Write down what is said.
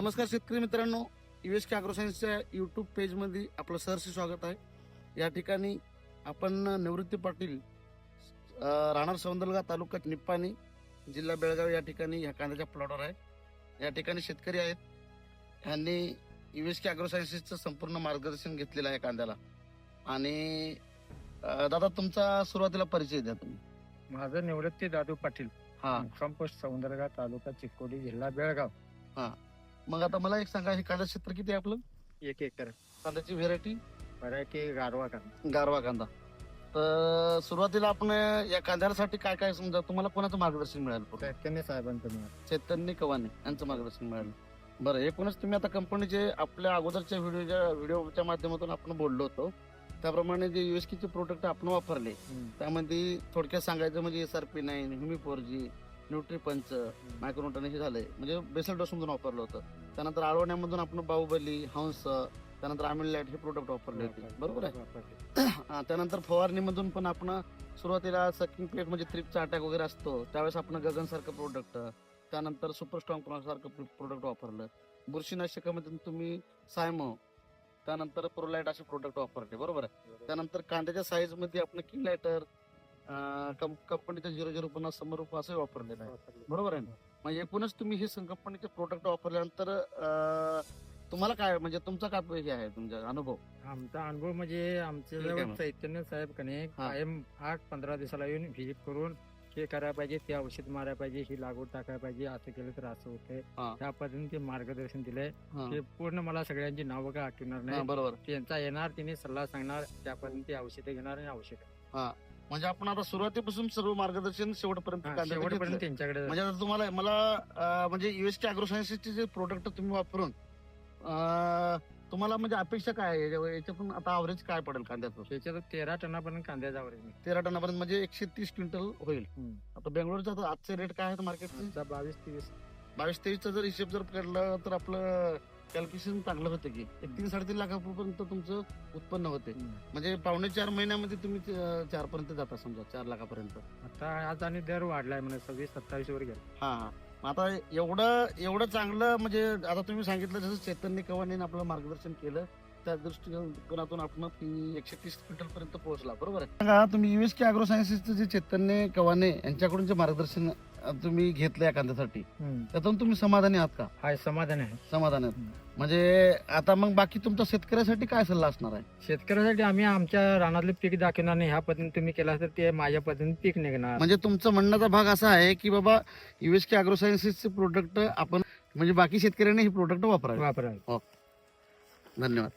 नमस्कार शेतकरी मित्रांनो, USK ॲग्रो सायन्सच्या यूट्यूब पेजमध्ये आपलं सहर्ष स्वागत आहे. या ठिकाणी आपण निवृत्ती पाटील राहणार सौंदलगा तालुका निप्पाणी जिल्हा बेळगाव या ठिकाणी ह्या कांद्याच्या प्लॉटवर आहे. या ठिकाणी शेतकरी आहेत. यांनी USK ॲग्रो सायन्सचं संपूर्ण मार्गदर्शन घेतलेलं आहे कांद्याला. आणि दादा तुमचा सुरुवातीला परिचय द्या तुम्ही. माझं निवृत्ती दादू पाटील, हा कंपोस्ट सौंदरगा तालुका चिकोडी जिल्हा बेळगाव. मग आता मला एक सांगा, हे कांदा क्षेत्र किती आहे आपलं? 1 एकर. कांद्याची व्हेरायटी व्हरायटी गारवा कांदा. गारवा कांदा. तर सुरुवातीला आपण या कांद्यासाठी काय काय समजा तुम्हाला कोणाचं मार्गदर्शन मिळालं? चैतन्य साहेबांचं मिळालं. चैतन्य कवाने यांचं मार्गदर्शन मिळालं. बरं, एकूणच तुम्ही आता कंपनीचे आपल्या अगोदरच्या व्हिडिओच्या माध्यमातून आपण बोललो होतो त्याप्रमाणे जे USKचे प्रोडक्ट आपण वापरले त्यामध्ये थोडक्यात सांगायचं म्हणजे SRP9, ह्युमी4G, न्यूट्रीपंच, मायक्रोन्यूटन हे झालंय, म्हणजे बेसल डोस मधून वापरलं होतं. त्यानंतर आळवण्यामधून आपण बाहुबली, हंस, त्यानंतर आमिललाइट हे प्रोडक्ट वापरले होते, बरोबर आहे. त्यानंतर फवारणीमधून पण आपण सुरुवातीला सकिंग प्लेट म्हणजे थ्रिपचा अटॅक वगैरे असतो त्यावेळेस आपण गगन सारखं प्रोडक्ट, त्यानंतर सुपर स्ट्रॉंग सारखं प्रोडक्ट वापरलं. बुरशीनाशकामध्ये तुम्ही सायमो, त्यानंतर प्रोलाइट असे प्रोडक्ट वापरले, बरोबर आहे. त्यानंतर कांद्याच्या साईज मध्ये आपण किंग लायटर, कंपनीचं 0050 समरूप असं वापरलेलं आहे, बरोबर आहे. म्हणजे एकूणच तुम्ही हे कंपनीचे प्रोडक्ट वापरल्यानंतर तुम्हाला काय म्हणजे तुमचा काय हे आहे तुमचा अनुभव? आमचा अनुभव म्हणजे आमच्या जवळ चैतन्य साहेब कने कायम 8-15 दिवसाला येऊन व्हिजिट करून हे करायला पाहिजे, ते औषध मारायला पाहिजे, ही लागवड टाकायला पाहिजे, असं केलं तर असं होतंय, त्या पद्धतीने ते मार्गदर्शन दिलंय. ते पूर्ण मला सगळ्यांची नावं काय आठवणार नाही, बरोबर. त्यांचा येणार, तिने सल्ला सांगणार, त्या पद्धतीने औषधे घेणार आणि औषध. म्हणजे आपण आता सुरुवातीपासून सर्व मार्गदर्शन शेवटपर्यंत त्यांच्याकडे. म्हणजे आता तुम्हाला मला म्हणजे USK ॲग्रो सायन्सचे जे प्रोडक्ट तुम्ही वापरून तुम्हाला म्हणजे अपेक्षा काय आहे याच्यातून? आता अवरेज काय पडेल कांद्याचं? त्याच्यात 13 टनापर्यंत कांद्याचा अवरेज. 13 टनापर्यंत म्हणजे 130 क्विंटल होईल. आता बेंगलोरचा आजचे रेट काय आहेत मार्केटचे? 22-23. जर हिशेब जर केला तर आपलं कॅल्क्युलेशन चांगलं होतं की 3-3.5 लाखापर्यंत तुमचं उत्पन्न होते. म्हणजे 4.5 महिन्यामध्ये तुम्ही 4 पर्यंत जाता, समजा 4 लाखापर्यंत. आता आज आणि दर वाढलाय म्हणजे 26-27 वर गेला. हा आता एवढं चांगलं म्हणजे आता तुम्ही सांगितलं जसं चैतन्य कवाने आपलं मार्गदर्शन केलं त्या दृष्टिकोनातून आपण 130 क्विंटल पर्यंत पोहोचला, बरोबर आहे. सांगा तुम्ही USK ॲग्रो सायन्सचं जे चैतन्य कवाने यांच्याकडून जे मार्गदर्शन तुम्ही घेतलं या कांद्यासाठी त्यातून तुम्ही समाधानी आहात का? हाय, समाधान आहे. समाधान आहे. म्हणजे आता मग बाकी तुमच्या शेतकऱ्यासाठी काय सल्ला असणार आहे? शेतकऱ्यासाठी आम्ही आमच्या रानातले पीक दाखवणार नाही, ह्या पद्धतीने तुम्ही केला तर ते माझ्या पद्धतीने पीक निघणार. म्हणजे तुमचं म्हणण्याचा भाग असा आहे की बाबा USK ॲग्रो सायन्सचे प्रोडक्ट आपण म्हणजे बाकी शेतकऱ्यांनी हे प्रोडक्ट वापरावे. वापरावे. धन्यवाद.